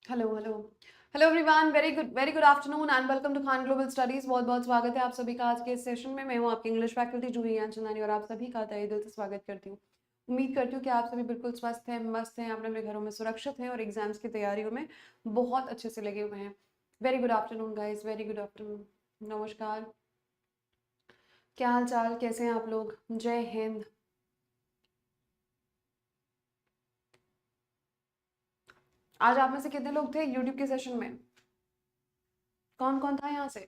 Hello hello hello everyone, very good afternoon and welcome to Khan Global Studies. बहुत बहुत स्वागत है आप सभी का आज के इस सेशन में। मैं हूं आपकी इंग्लिश फैकल्टी जूही चंदानी और आप सभी का तहे दिल से स्वागत करती हूँ। उम्मीद करती हूँ कि आप सभी बिल्कुल स्वस्थ हैं, मस्त हैं, अपने अपने घरों में सुरक्षित हैं और एग्जाम्स की तैयारियों में बहुत अच्छे से लगे हुए हैं। Very good afternoon guys, very good afternoon. नमस्कार, क्या हाल चाल, कैसे हैं आप लोग? जय हिंद। आज आप में से कितने लोग थे यूट्यूब के सेशन में? कौन कौन था यहाँ से?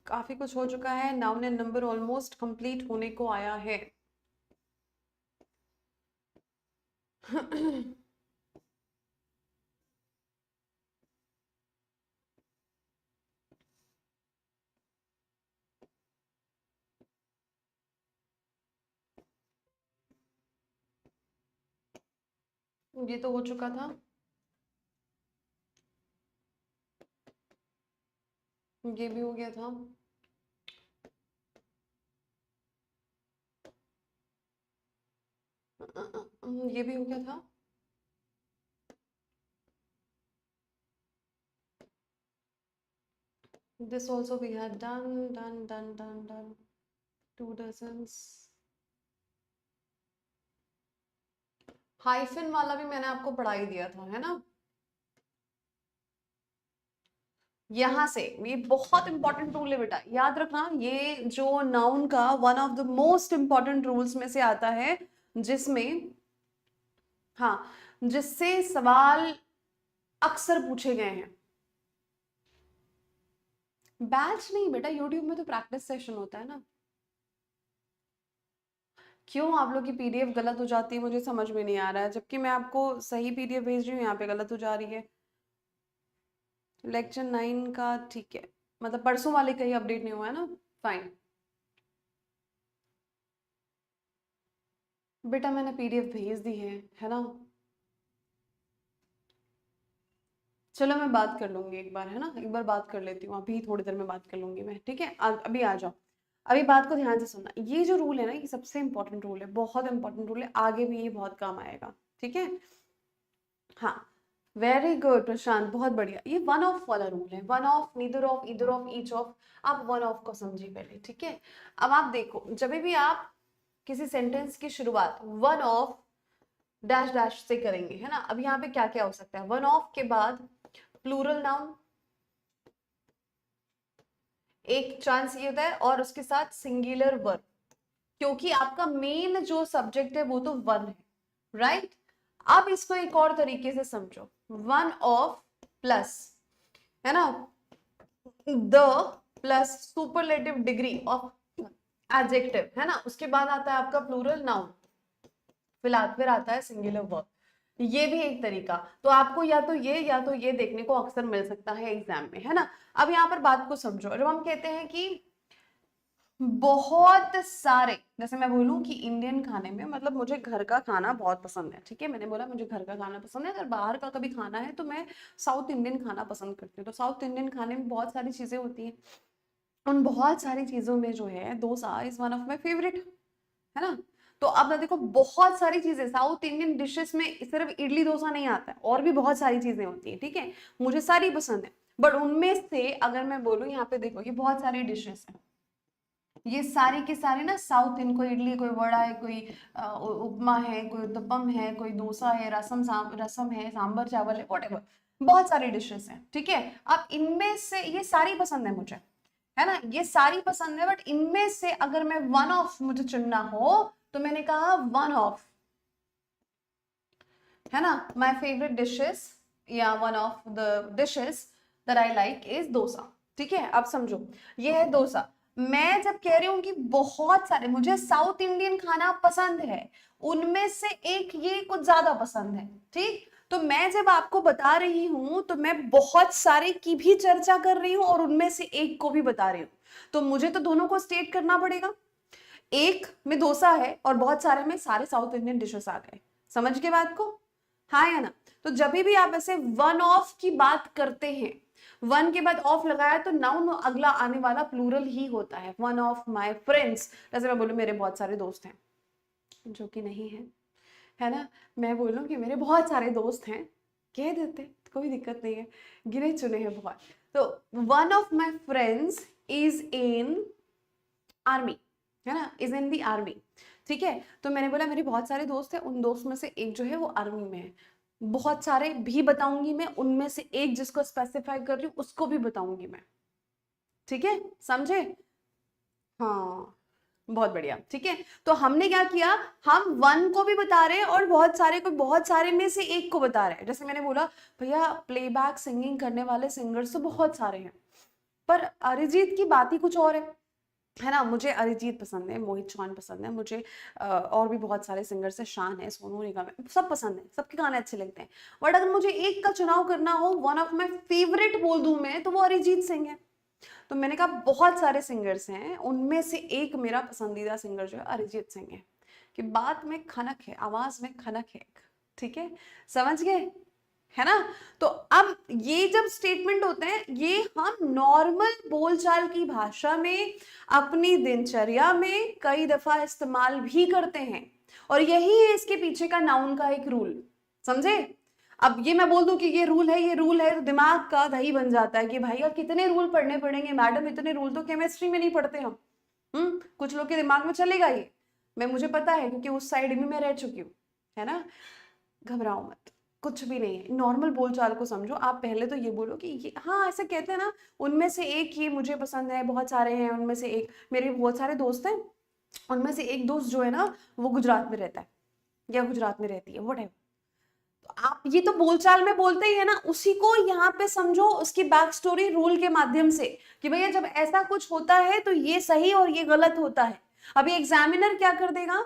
काफी कुछ हो चुका है। Noun and number almost complete होने को आया है। ये तो हो चुका था, ये भी हो गया था। ये भी हो गया था। This also we had done. 2 dozens. Hyphen वाला भी मैंने आपको पढ़ा ही दिया था, है ना? यहां से ये बहुत इंपॉर्टेंट रूल है बेटा, याद रखना। ये जो नाउन का one of the most important rules में से आता है, जिसमें हाँ, जिससे सवाल अक्सर पूछे गए हैं। बैच नहीं बेटा, यूट्यूब में तो प्रैक्टिस सेशन होता है ना। क्यों आप लोग की पीडीएफ गलत हो जाती है, मुझे समझ में नहीं आ रहा है, जबकि मैं आपको सही पीडीएफ भेज रही हूँ, यहाँ पे गलत हो जा रही है। लेक्चर 9 का ठीक है, मतलब परसों वाले का ही अपडेट नहीं हुआ है ना? फाइन बेटा, मैंने पीडीएफ भेज दी है ना? चलो मैं बात कर लूंगी एक बार, है ना? एक बार बात कर लेती हूँ, अभी थोड़ी देर में बात कर लूंगी मैं, ठीक है? अभी आ जाओ। अभी बात को ध्यान से सुनना। ये जो रूल है ना, ये सबसे इंपॉर्टेंट रूल है, बहुत इंपॉर्टेंट रूल है, आगे भी ये बहुत काम आएगा, ठीक है? हाँ, वेरी गुड प्रशांत, बहुत बढ़िया। ये वन ऑफ वाला रूल है, one of, neither of, either of, each of. आप वन ऑफ को समझिए पहले, ठीक है? अब आप देखो, जब भी आप किसी सेंटेंस की शुरुआत वन ऑफ डैश डैश से करेंगे, है ना? अब यहाँ पे क्या क्या हो सकता है? वन ऑफ के बाद प्लूरल नाउन, एक चांस ये होता है, और उसके साथ सिंगुलर वर्ब, क्योंकि आपका मेन जो सब्जेक्ट है वो तो वन है, राइट? अब इसको एक और तरीके से समझो, वन ऑफ प्लस, है ना, the plus superlative degree of adjective, है ना? उसके बाद आता है आपका प्लूरल नाउन, फिर आता है सिंगुलर वर्ब। ये भी एक तरीका। तो आपको या तो ये देखने को अक्सर मिल सकता है एग्जाम में, है ना? अब यहाँ पर बात को समझो। जब हम कहते हैं कि बहुत सारे, जैसे मैं बोलूं कि इंडियन खाने में, मतलब मुझे घर का खाना बहुत पसंद है, ठीक है? मैंने बोला मुझे घर का खाना पसंद है। अगर बाहर का कभी खाना है तो मैं साउथ इंडियन खाना पसंद करती हूँ। तो साउथ इंडियन खाने में बहुत सारी चीजें होती हैं, उन बहुत सारी चीजों में जो है dosa is one of my favourite, है ना? तो अब ना देखो, बहुत सारी चीजें साउथ इंडियन डिशेस में, सिर्फ इडली डोसा नहीं आता है, और भी बहुत सारी चीजें होती है, ठीक है? मुझे सारी पसंद है, बट उनमें से अगर मैं बोलूँ, यहाँ पे देखो, ये बहुत सारी डिशेस हैं, ये सारी के सारे ना साउथ इंडियन, कोई इडली, कोई वड़ा है, कोई उपमा है, कोई उत्तपम है, कोई डोसा है, रसम है, सांबर चावल है, व्हाटएवर, बहुत सारी डिशेस हैं, ठीक है? अब इनमें से ये सारी पसंद है मुझे, है ना? ये सारी पसंद है, बट इनमें से अगर मैं वन ऑफ मुझे चुनना हो, तो मैंने कहा वन ऑफ, है ना, माय फेवरेट डिशेस, या one of the dishes that I like is dosa, ठीक है? अब समझो, ये है डोसा। मैं जब कह रही हूँ कि बहुत सारे मुझे साउथ इंडियन खाना पसंद है, उनमें से एक ये कुछ ज्यादा पसंद है, ठीक? तो मैं जब आपको बता रही हूं, तो मैं बहुत सारे की भी चर्चा कर रही हूं और उनमें से एक को भी बता रही हूं, तो मुझे तो दोनों को स्टेट करना पड़ेगा। एक में डोसा है और बहुत सारे में सारे साउथ इंडियन डिशेस आ गए। समझ के बात को? हाँ या ना? तो जब भी आप ऐसे वन ऑफ की बात करते हैं, वन के बाद ऑफ लगाया तो नाउन अगला आने वाला प्लूरल ही होता है। वन ऑफ माई फ्रेंड्स, जैसे मैं बोलूँ मेरे बहुत सारे दोस्त हैं, जो कि नहीं है ना, मैं बोलूँ कि मेरे बहुत सारे दोस्त हैं, कह देते कोई दिक्कत नहीं है, गिने चुने हैं बहुत। तो one of my friends is in army, है ना, इज इन दी आर्मी, ठीक है। तो मैंने बोला मेरे बहुत सारे दोस्त हैं, उन दोस्त में से एक जो है वो आर्मी में है। बहुत सारे भी बताऊंगी मैं, उनमें से एक जिसको स्पेसिफाई कर रही हूँ उसको भी बताऊंगी मैं, ठीक है, समझे? हाँ, बहुत बढ़िया, ठीक है। तो हमने क्या किया, हम वन को भी बता रहे हैं और बहुत सारे में से एक को बता रहे हैं। जैसे मैंने बोला भैया प्लेबैक सिंगिंग करने वाले सिंगर्स तो बहुत सारे हैं, पर अरिजीत की बात ही कुछ और है ना। मुझे अरिजीत पसंद है, मोहित चौहान पसंद है, मुझे और भी बहुत सारे सिंगर्स है, शान है, सोनू निगम है, सब पसंद है, सबके गाने अच्छे लगते हैं। बट अगर मुझे एक का चुनाव करना हो, वन ऑफ माई फेवरेट बोल दूं मैं, तो वो अरिजीत सिंह है। तो मैंने कहा बहुत सारे सिंगर्स हैं, उनमें से एक मेरा पसंदीदा सिंगर जो है अरिजीत सिंह है, कि बात में खनक है, आवाज में खनक है, ठीक है, समझ गए, है ना। तो अब ये जब स्टेटमेंट होते हैं, ये हम नॉर्मल बोलचाल की भाषा में अपनी दिनचर्या में कई दफा इस्तेमाल भी करते हैं, और यही है इसके पीछे का नाउन का एक रूल, समझे। अब ये मैं बोल दूं कि ये रूल है, ये रूल है, तो दिमाग का दही बन जाता है कि भाई यार कितने रूल पढ़ने पड़ेंगे मैडम, इतने रूल तो केमिस्ट्री में नहीं पढ़ते हम। कुछ लोग के दिमाग में चलेगा ये, मुझे पता है क्योंकि उस साइड में मैं रह चुकी हूँ, है ना। घबराओ मत, कुछ भी नहीं है, नॉर्मल बोलचाल को समझो। आप पहले तो ये बोलो कि ये, हाँ ऐसे कहते हैं ना, उनमें से एक ही मुझे पसंद है, बहुत सारे हैं उनमें से एक, मेरे बहुत सारे दोस्त हैं, उनमें से एक दोस्त जो है ना वो गुजरात में रहता है या गुजरात में रहती है, व्हाटएवर। तो आप ये तो बोलचाल में बोलते ही है ना, उसी को यहाँ पे समझो, उसकी बैक स्टोरी रूल के माध्यम से, कि भैया जब ऐसा कुछ होता है तो ये सही और ये गलत होता है। अभी एग्जामिनर क्या कर देगा,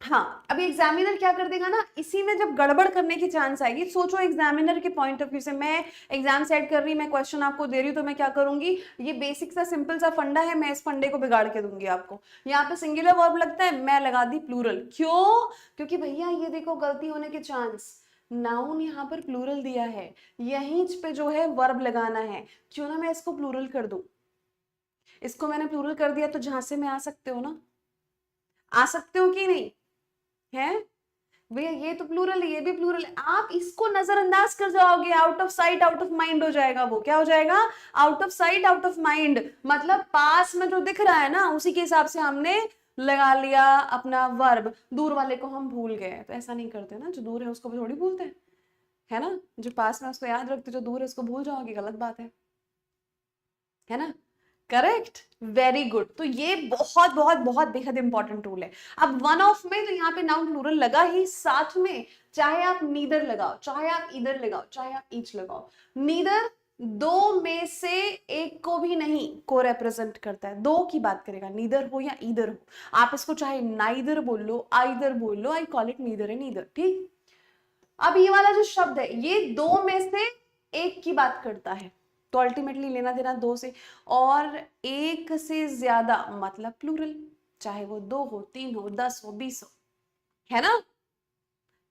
हाँ अभी एग्जामिनर क्या कर देगा ना, इसी में जब गड़बड़ करने की चांस आएगी, सोचो एग्जामिनर के पॉइंट ऑफ व्यू से, मैं एग्जाम सेट कर रही, मैं क्वेश्चन आपको दे रही हूँ, तो मैं क्या करूंगी, ये बेसिक सा सिंपल सा फंडा है, मैं इस फंडे को बिगाड़ के दूंगी आपको। यहाँ पे सिंगुलर वर्ब लगता है, मैं लगा दी प्लूरल, क्यों, क्योंकि भैया ये देखो गलती होने के चांस, नाउन यहाँ पर प्लूरल दिया है, यहीं पे जो है वर्ब लगाना है, क्यों ना मैं इसको प्लूरल कर दूं, इसको मैंने प्लूरल कर दिया तो झांसे में आ सकते हो ना, आ सकते हो कि नहीं, है भैया, ये तो प्लूरल है, ये भी प्लूरल है, आप इसको नजरअंदाज कर जाओगे, out of sight out of mind हो जाएगा, वो क्या हो जाएगा, out of sight out of mind, मतलब पास में जो दिख रहा है ना उसी के हिसाब से हमने लगा लिया अपना वर्ब, दूर वाले को हम भूल गए, तो ऐसा नहीं करते ना, जो दूर है उसको भी थोड़ी भूलते हैं, है ना, जो पास में उसको याद रखते, जो दूर है उसको भूल जाओगे, गलत बात है ना, करेक्ट, वेरी गुड। तो ये बहुत बहुत बहुत बेहद इंपॉर्टेंट रूल है। अब वन ऑफ में तो यहाँ पे नाउन प्लूरल लगा ही, साथ में चाहे आप नीदर लगाओ, चाहे आप इधर लगाओ, चाहे आप ईच लगाओ, नीदर दो में से एक को भी नहीं को रिप्रेजेंट करता है, दो की बात करेगा, नीदर हो या ईदर हो, आप इसको चाहे नाइदर बोल लो, आइदर बोल लो, I call it neither and either, ठीक। अब ये वाला जो शब्द है ये दो में से एक की बात करता है, तो अल्टीमेटली लेना देना दो से, और एक से ज्यादा मतलब प्लूरल, चाहे वो दो हो, तीन हो, 10 हो, 20 हो, है ना,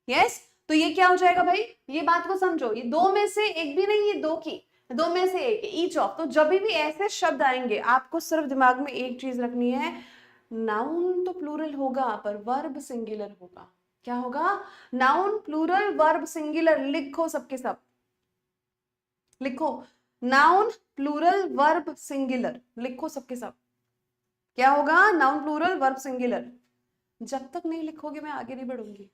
यस। तो ये क्या हो जाएगा भाई, ये बात को समझो, ये दो में से एक भी नहीं, ये दो की, दो में से एक, ईच ऑफ। तो जब भी ऐसे शब्द आएंगे आपको सिर्फ दिमाग में एक चीज रखनी है, नाउन तो प्लूरल होगा पर वर्ब सिंगुलर होगा, क्या होगा, नाउन प्लूरल वर्ब सिंगुलर, लिखो सबके सब, लिखो, नाउन प्लूरल वर्ब सिंगुलर, लिखो सबके सब, क्या होगा, नाउन प्लूरल वर्ब सिंगुलर। जब तक नहीं लिखोगे मैं आगे नहीं बढ़ूंगी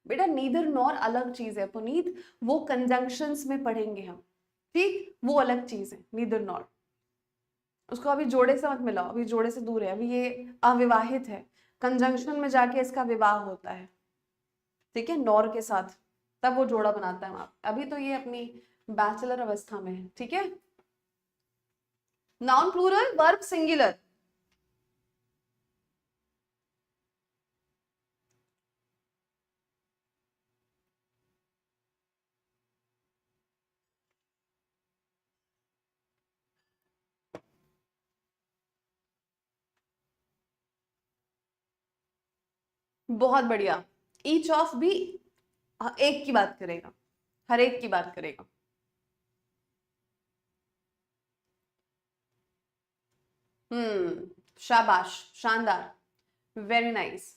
बेटा, नीदर नॉर अलग चीज है पुनीत, वो कंजंक्शंस में पढ़ेंगे हम, ठीक, वो अलग चीज है नीदर नॉर, उसको अभी जोड़े से मत मिलाओ, अभी जोड़े से दूर है, अभी ये अविवाहित है, कंजंक्शन में जाके इसका विवाह होता है, ठीक है, नॉर के साथ, तब वो जोड़ा बनाता है वहां, अभी तो ये अपनी बैचलर अवस्था में है, ठीक है। नाउन प्लूरल वर्ब सिंगुलर, बहुत बढ़िया। ईच ऑफ भी एक की बात करेगा, हर एक की बात करेगा, शाबाश, शानदार, वेरी नाइस।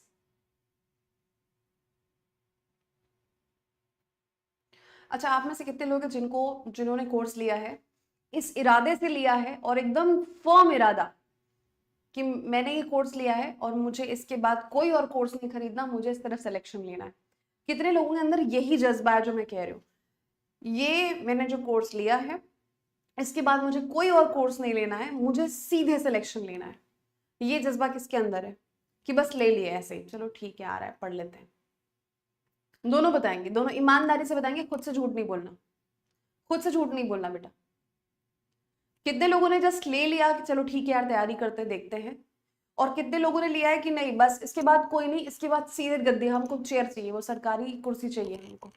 अच्छा, आप में से कितने लोग हैं जिन्होंने कोर्स लिया है, इस इरादे से लिया है और एकदम फर्म इरादा कि मैंने ये कोर्स लिया है और मुझे इसके बाद कोई और कोर्स नहीं खरीदना, मुझे इस तरफ सिलेक्शन लेना है। कितने लोगों के अंदर यही जज्बा है जो मैं कह रही हूँ, ये मैंने जो कोर्स लिया है इसके बाद मुझे कोई और कोर्स नहीं लेना है, मुझे सीधे सिलेक्शन लेना है। ये जज्बा किसके अंदर है कि बस ले लिए ऐसे ही, चलो ठीक है आ रहा है पढ़ लेते हैं। दोनों बताएंगे, दोनों ईमानदारी से बताएंगे, खुद से झूठ नहीं बोलना, खुद से झूठ नहीं बोलना बेटा। कितने लोगों ने जस्ट ले लिया कि चलो ठीक है यार तैयारी करते देखते हैं, और कितने लोगों ने लिया है कि नहीं बस इसके बाद कोई नहीं, इसके बाद सीधे गद्दे, हमको चेयर चाहिए, वो सरकारी कुर्सी चाहिए हमको।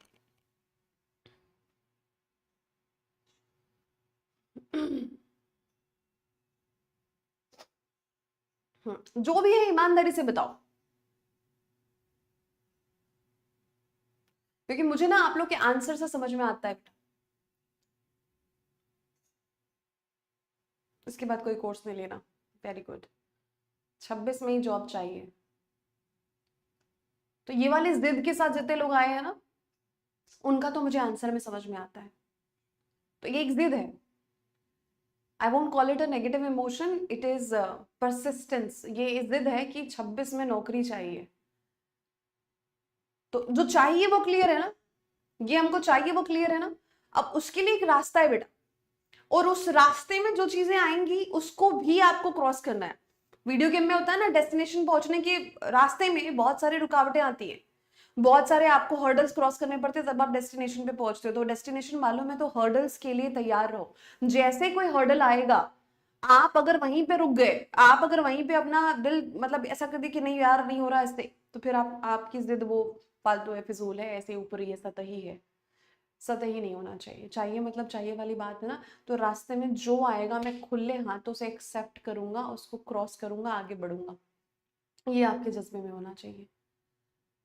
जो भी है ईमानदारी से बताओ, क्योंकि मुझे ना आप लोग के आंसर से समझ में आता है बेटा। इसके बाद कोई कोर्स नहीं लेना, वेरी गुड। 26 में ही जॉब चाहिए, तो ये वाली जिद के साथ जितने लोग आए हैं ना, उनका तो मुझे आंसर में समझ में आता है। तो ये एक जिद है, I won't call it a negative emotion, it is persistence. ये जिद है कि 26 में नौकरी चाहिए, तो जो चाहिए वो क्लियर है ना, ये हमको चाहिए वो क्लियर है ना। अब उसके लिए एक रास्ता है बेटा, और उस रास्ते में जो चीजें आएंगी उसको भी आपको क्रॉस करना है। वीडियो गेम में होता है ना, डेस्टिनेशन पहुंचने के रास्ते में बहुत सारी रुकावटें आती हैं, बहुत सारे आपको हर्डल्स क्रॉस करने पड़ते हैं, तब आप डेस्टिनेशन पे पहुंचते हो। तो डेस्टिनेशन मालूम है तो हर्डल्स के लिए तैयार रहो। जैसे कोई हर्डल आएगा, आप अगर वहीं पे रुक गए, आप अगर वहीं पे अपना दिल मतलब ऐसा कर दिया कि नहीं यार नहीं हो रहा इससे, तो फिर आपकी जिद वो फालतू है, फिजूल है, ऐसे ऊपर ही है, सतही है। सतही नहीं होना चाहिए। चाहिए मतलब चाहिए वाली बात है ना, तो रास्ते में जो आएगा मैं खुले हाथों से एक्सेप्ट करूंगा, उसको क्रॉस करूंगा, आगे बढ़ूंगा। ये आपके जज्बे में होना चाहिए।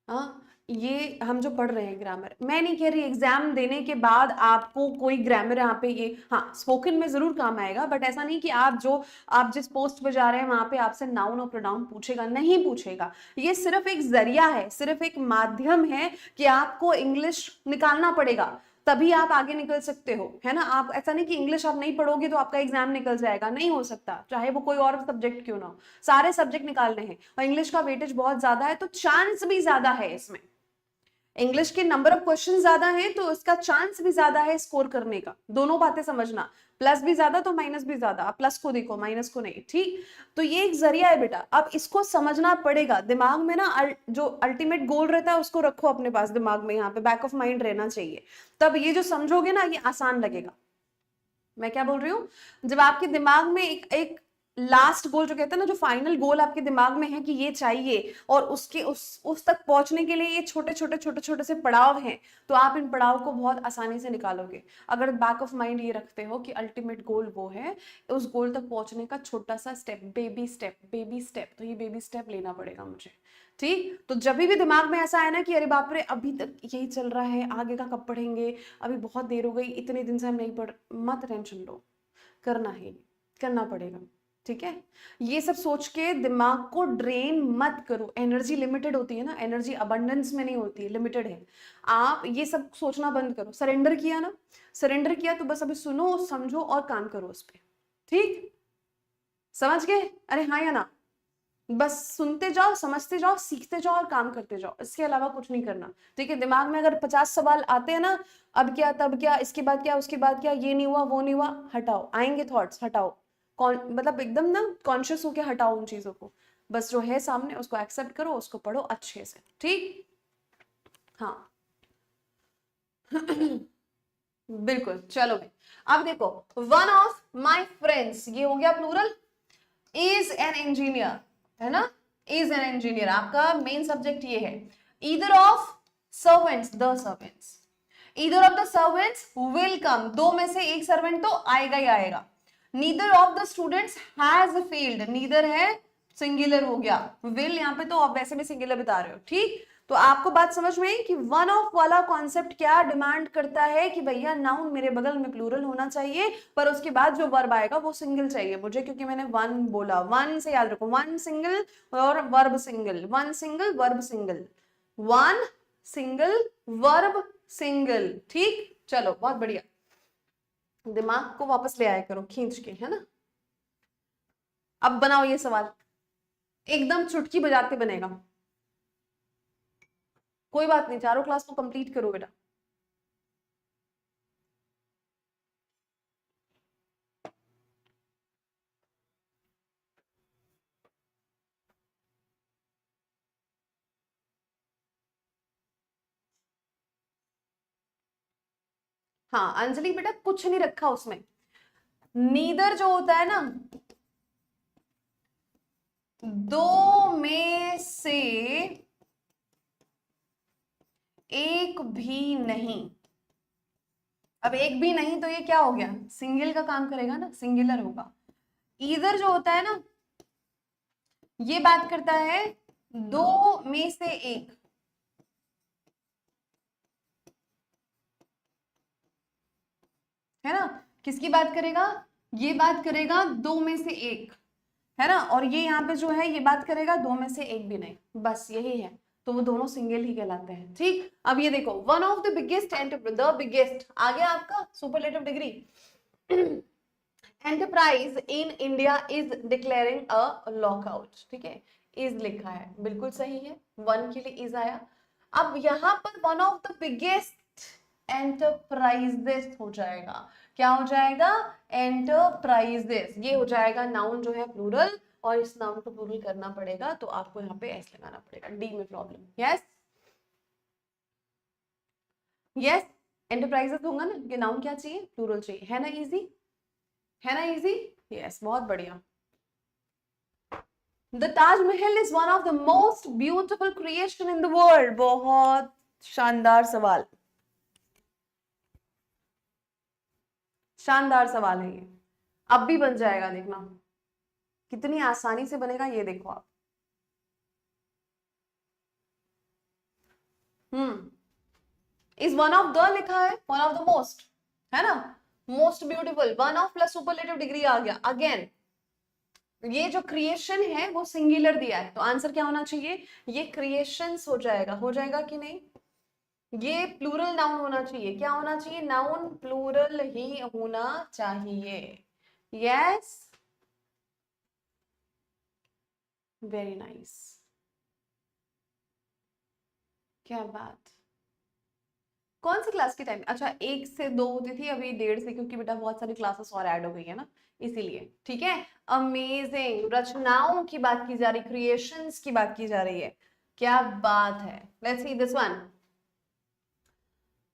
हाँ, ये हम जो पढ़ रहे हैं ग्रामर, मैं नहीं कह रही एग्जाम देने के बाद आपको कोई ग्रामर यहाँ पे, ये हाँ स्पोकन में जरूर काम आएगा, बट ऐसा नहीं कि आप जिस पोस्ट पे जा रहे हैं वहां पे आपसे नाउन और प्रोनाउन पूछेगा, नहीं पूछेगा। ये सिर्फ एक जरिया है, सिर्फ एक माध्यम है कि आपको इंग्लिश निकालना पड़ेगा, तभी आप आगे निकल सकते हो, है ना। आप ऐसा नहीं कि इंग्लिश आप नहीं पढ़ोगे तो आपका एग्जाम निकल जाएगा, नहीं हो सकता, चाहे वो कोई और सब्जेक्ट क्यों ना हो। सारे सब्जेक्ट निकालने हैं, और इंग्लिश का वेटेज बहुत ज्यादा है तो चांस भी ज्यादा है इसमें। इंग्लिश के नंबर ऑफ क्वेश्चन ज्यादा है तो उसका चांस भी ज्यादा है स्कोर करने का। दोनों बातें समझना, प्लस भी ज्यादा तो माइनस भी ज्यादा, आप प्लस को देखो माइनस को नहीं, ठीक। तो ये एक जरिया है बेटा, अब इसको समझना पड़ेगा दिमाग में ना। जो अल्टीमेट गोल रहता है उसको रखो अपने पास दिमाग में, यहाँ पे बैक ऑफ माइंड रहना चाहिए, तब ये जो समझोगे ना ये आसान लगेगा। मैं क्या बोल रही हूँ, जब आपके दिमाग में एक लास्ट गोल जो कहते हैं ना, जो फाइनल गोल आपके दिमाग में है कि ये चाहिए, और उसके उस तक पहुंचने के लिए ये छोटे छोटे छोटे छोटे से पड़ाव हैं, तो आप इन पड़ाव को बहुत आसानी से निकालोगे अगर बैक ऑफ माइंड ये रखते हो कि अल्टीमेट गोल वो है, उस गोल तक पहुंचने का छोटा सा step, baby step, baby step. तो ये बेबी स्टेप लेना पड़ेगा मुझे, ठीक। तो जब भी दिमाग में ऐसा है ना कि अरे बाप रे अभी तक यही चल रहा है, आगे का कब पढ़ेंगे, अभी बहुत देर हो गई, इतने दिन से हम नहीं पढ़, मत टेंशन लो, करना है, करना पड़ेगा, ठीक है। ये सब सोच के दिमाग को ड्रेन मत करो, एनर्जी लिमिटेड होती है ना, एनर्जी अबंडेंस में नहीं होती है, लिमिटेड है। आप ये सब सोचना बंद करो, सरेंडर किया ना, सरेंडर किया तो बस अभी सुनो, समझो और काम करो उस पर, ठीक। समझ गए, अरे हाँ या ना, बस सुनते जाओ, समझते जाओ, सीखते जाओ और काम करते जाओ, इसके अलावा कुछ नहीं करना, ठीक है। दिमाग में अगर 50 सवाल आते हैं ना, अब क्या, तब क्या, इसके बाद क्या, उसके बाद क्या, ये नहीं हुआ, वो नहीं हुआ, हटाओ, आएंगे थॉट्स, हटाओ, मतलब एकदम ना कॉन्शियस होके हटाओ उन चीजों को, बस जो है सामने उसको एक्सेप्ट करो, उसको पढ़ो अच्छे से, ठीक। हाँ बिल्कुल, चलो भाई। अब देखो, वन ऑफ माई फ्रेंड्स, ये हो गया प्लूरल, इज एन इंजीनियर, है ना, इज एन इंजीनियर, आपका मेन सब्जेक्ट ये है। Either of servants, the servants, either of the servants will come, दो में से एक सर्वेंट तो आएगा ही आएगा। Neither of the students has failed, neither है सिंगुलर हो गया, विल यहाँ पे तो आप वैसे भी सिंगुलर बता रहे हो, ठीक। तो आपको बात समझ में आई कि वन ऑफ वाला कॉन्सेप्ट क्या डिमांड करता है कि भैया नाउन मेरे बगल में प्लूरल होना चाहिए, पर उसके बाद जो वर्ब आएगा वो सिंगल चाहिए मुझे, क्योंकि मैंने वन बोला। वन से याद रखो, वन सिंगल और verb single, one single verb single, one single verb single. ठीक, चलो बहुत बढ़िया, दिमाग को वापस ले आया करो खींच के, है ना। अब बनाओ ये सवाल, एकदम चुटकी बजाते बनेगा, कोई बात नहीं, चारों क्लास को कंप्लीट करो बेटा। हाँ अंजलि बेटा कुछ नहीं रखा उसमें, नीदर जो होता है ना, दो में से एक भी नहीं। अब एक भी नहीं तो ये क्या हो गया, सिंगल का काम करेगा ना, सिंगुलर होगा। ईदर जो होता है ना, ये बात करता है दो में से एक, है ना। किसकी बात करेगा, ये बात करेगा दो में से एक, है ना। और ये यहाँ पे जो है ये बात करेगा दो में से एक भी नहीं, बस यही है, तो वो दोनों सिंगल ही कहलाते हैं। ठीक, अब ये देखो, one of the biggest the biggest आ गया आपका superlative degree. Enterprise in India is declaring a lockout, ठीक है, इज लिखा है, बिल्कुल सही है, वन के लिए इज आया। अब यहाँ पर one of the biggest enterprises हो जाएगा, क्या हो जाएगा, एंटरप्राइजेस, ये हो जाएगा नाउन जो है प्लूरल, और इस नाउन को प्लूरल करना पड़ेगा, तो आपको यहाँ पे एस लगाना पड़ेगा, डी में प्रॉब्लम। यस यस, एंटरप्राइजेस होगा ना, ये नाउन क्या चाहिए, प्लूरल चाहिए, है ना इजी, है ना इजी। यस बहुत बढ़िया। The Taj Mahal is one of the most beautiful creation in the world, बहुत शानदार सवाल, शानदार सवाल है ये, अब भी बन जाएगा, देखना कितनी आसानी से बनेगा, ये देखो आप। इज वन ऑफ द लिखा है, वन ऑफ द मोस्ट, है ना, most beautiful, one of plus superlative degree आ गया अगेन। ये जो क्रिएशन है वो सिंगुलर दिया है, तो आंसर क्या होना चाहिए, ये क्रिएशंस हो जाएगा कि नहीं, ये प्लूरल नाउन होना चाहिए, क्या होना चाहिए, नाउन प्लूरल ही होना चाहिए। यस वेरी नाइस, क्या बात। कौन सी क्लास की टाइम, अच्छा एक से दो होती थी, अभी डेढ़ से, क्योंकि बेटा बहुत सारी क्लासेस और ऐड हो गई है ना, इसीलिए। ठीक है, अमेजिंग, रचनाओं की बात की जा रही, क्रिएशंस की बात की जा रही है, क्या बात है। Let's see this one.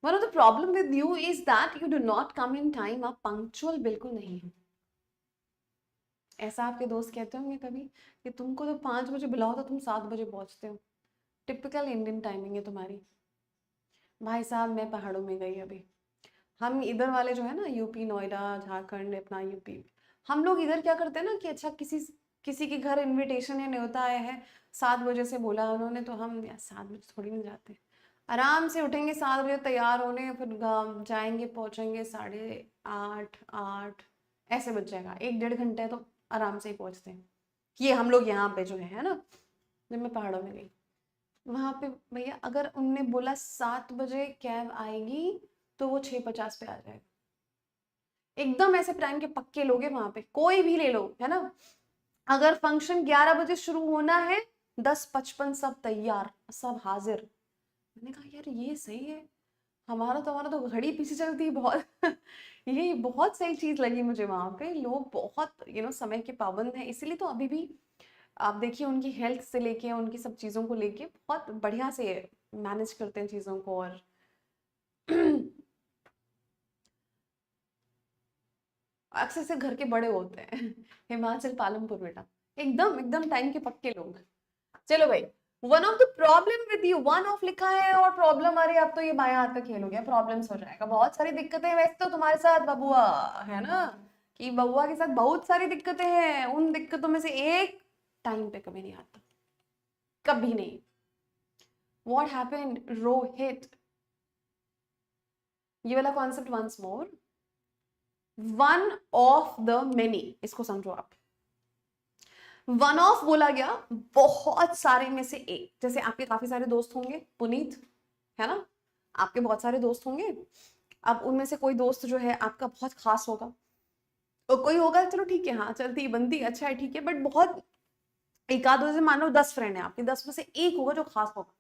One of the problem with you is that you do not come in time, आप पंक्चुअल बिल्कुल नहीं हो। ऐसा आपके दोस्त कहते होंगे कभी कि तुमको तो 5 बजे बुलाओ तो तुम 7 बजे पहुंचते हो, टिपिकल इंडियन टाइमिंग है तुम्हारी। भाई साहब मैं पहाड़ों में गई अभी, हम इधर वाले जो है ना, यूपी नोएडा झारखंड अपना यूपी, हम लोग इधर क्या करते हैं ना कि अच्छा किसी किसी के घर इनविटेशन या न्योता आया है, 7 बजे से बोला उन्होंने, तो हम यार 7 बजे थोड़ी नहीं जाते, आराम से उठेंगे 7 बजे तैयार होने, फिर जाएंगे पहुंचेंगे 8:30 8 ऐसे बज जाएगा, 1 डेढ़ घंटे तो आराम से ही पहुंचते हैं। ये हम लोग यहाँ पे जो है ना, जब मैं पहाड़ों में गई वहां पे, भैया अगर उनने बोला 7 बजे कैब आएगी तो वो 6:50 पे आ जाएगा, एकदम ऐसे टाइम के पक्के लोग हैं वहां पे, कोई भी ले लो, है ना। अगर फंक्शन 11 बजे शुरू होना है, 10:55 सब तैयार, सब हाजिर। मैंने कहा यार ये सही है, हमारा तो घड़ी पीछे चलती है बहुत ये बहुत सही चीज लगी मुझे, वहां पे लोग बहुत समय के पाबंद हैं, इसीलिए तो अभी भी आप देखिए उनकी हेल्थ से लेके उनकी सब चीज़ों को लेके बहुत बढ़िया से मैनेज करते हैं चीज़ों को। और अक्सर से घर के बड़े होते हैं हिमाचल पालमपुर बेटा, एकदम एकदम टाइम के पक्के लोग। चलो भाई, one of the problem with you, one of लिखा है और प्रॉब्लम, अरे अब तो ये बायां हाथ का खेल हो गया, प्रॉब्लम्स हो जाएगा, बहुत सारी दिक्कतें हैं वैसे तो तुम्हारे साथ बबुआ, है ना, कि बबुआ के साथ बहुत सारी दिक्कतें हैं, उन दिक्कतों में से एक टाइम पे कभी नहीं आता, कभी नहीं। व्हाट हैपेंड रोहित, ये वाला concept once more, one of the many, इसको समझो आप। वन ऑफ बोला गया बहुत सारे में से एक, जैसे आपके काफी सारे दोस्त होंगे पुनीत, है ना, आपके बहुत सारे दोस्त होंगे, अब उनमें से कोई दोस्त जो है आपका बहुत खास होगा, और कोई होगा चलो ठीक है हाँ चलती बनती अच्छा है ठीक है, बट बहुत एक आध से मान लो 10 फ्रेंड है आपके, 10 में से एक होगा जो खास होगा,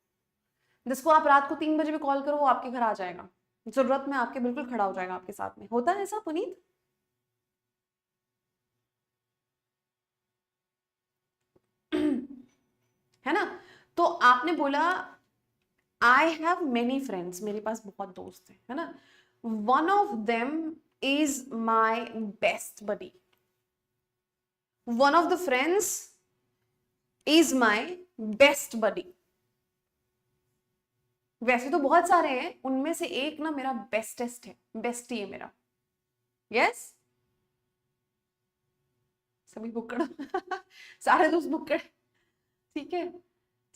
जिसको आप रात को 3 बजे भी कॉल करो वो आपके घर आ जाएगा, जरूरत में आपके बिल्कुल खड़ा हो जाएगा आपके साथ में, होता है ऐसा पुनीत? है ना? तो आपने बोला आई हैव मेनी फ्रेंड्स, मेरे पास बहुत दोस्त हैं, है ना, one of them is my best buddy, one of the friends is my best buddy, वैसे तो बहुत सारे हैं, उनमें से एक ना मेरा बेस्टेस्ट है, बेस्टी है मेरा, यस सभी बुक्कड़ सारे दोस्त बुक्कड़, ठीक है।